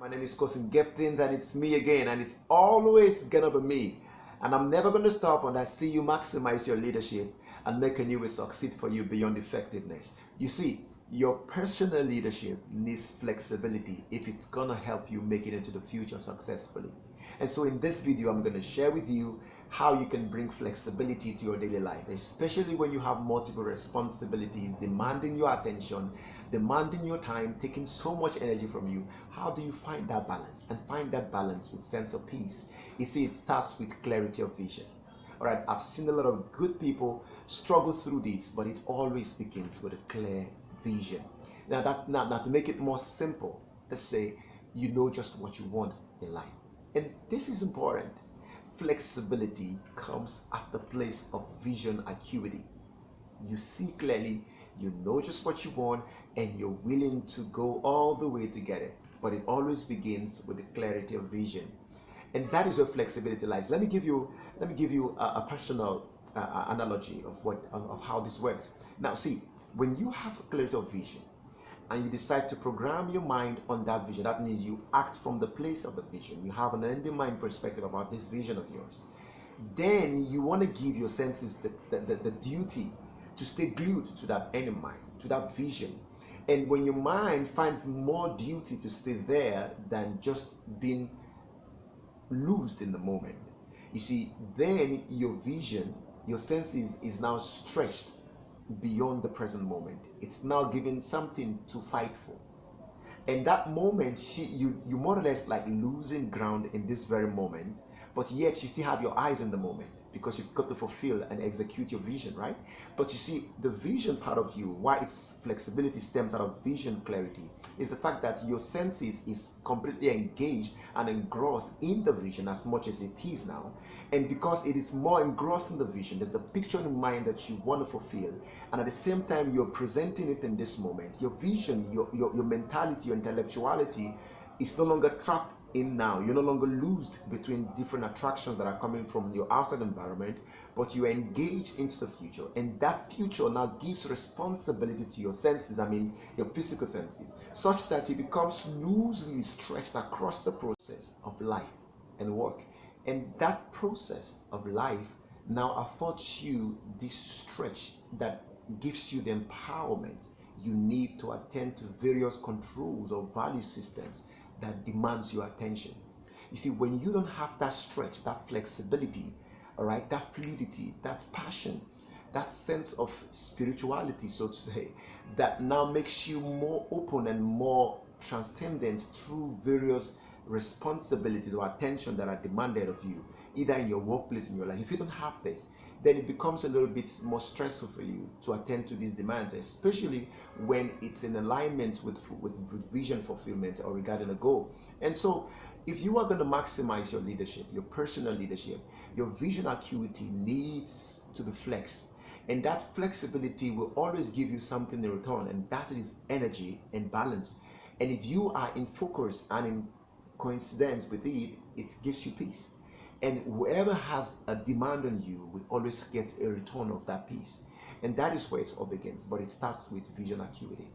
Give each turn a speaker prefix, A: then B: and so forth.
A: My name is Cousin Giftings, and it's me again, and it's always gonna be me. And I'm never gonna stop until I see you maximize your leadership and make a new way succeed for you beyond effectiveness. You see, your personal leadership needs flexibility if it's gonna help you make it into the future successfully. And so in this video, I'm gonna share with you how you can bring flexibility to your daily life, especially when you have multiple responsibilities demanding your attention, demanding your time, taking so much energy from you. How do you find that balance and find that balance with sense of peace? You see, it starts with clarity of vision. All right, I've seen a lot of good people struggle through this, but it always begins with a clear vision. Now to make it more simple, let's say you know just what you want in life. And this is important. Flexibility comes at the place of vision acuity. You see clearly, you know just what you want, and you're willing to go all the way to get it. But it always begins with the clarity of vision. And that is where flexibility lies. Let me give you a personal analogy of how this works. Now see, when you have clarity of vision, and you decide to program your mind on that vision, that means you act from the place of the vision. You have an ending mind perspective about this vision of yours. Then you want to give your senses the duty to stay glued to that ending mind, to that vision. And when your mind finds more duty to stay there than just being loosed in the moment, you see, then your vision, your senses is now stretched beyond the present moment. It's now given something to fight for. And that moment, you more or less like losing ground in this very moment, but yet you still have your eyes in the moment because you've got to fulfill and execute your vision, right? But you see, the vision part of you, why its flexibility stems out of vision clarity, is the fact that your senses is completely engaged and engrossed in the vision as much as it is now. And because it is more engrossed in the vision, there's a picture in mind that you want to fulfill, and at the same time you're presenting it in this moment. Your vision, your mentality, your intellectuality is no longer trapped in now. You're no longer loosed between different attractions that are coming from your outside environment, but you're engaged into the future. And that future now gives responsibility to your senses, your physical senses, such that it becomes loosely stretched across the process of life and work. And that process of life now affords you this stretch that gives you the empowerment you need to attend to various controls or value systems that demands your attention. You see, when you don't have that stretch, that flexibility, all right, that fluidity, that passion, that sense of spirituality, so to say, that now makes you more open and more transcendent through various responsibilities or attention that are demanded of you, either in your workplace, in your life. If you don't have this, then it becomes a little bit more stressful for you to attend to these demands, especially when it's in alignment with vision fulfillment or regarding a goal. And so, if you are going to maximize your leadership, your personal leadership, your vision acuity needs to be flexed. And that flexibility will always give you something in return, and that is energy and balance. And if you are in focus and in coincidence with it, it gives you peace. And whoever has a demand on you will always get a return of that peace. And that is where it all begins. But it starts with vision acuity.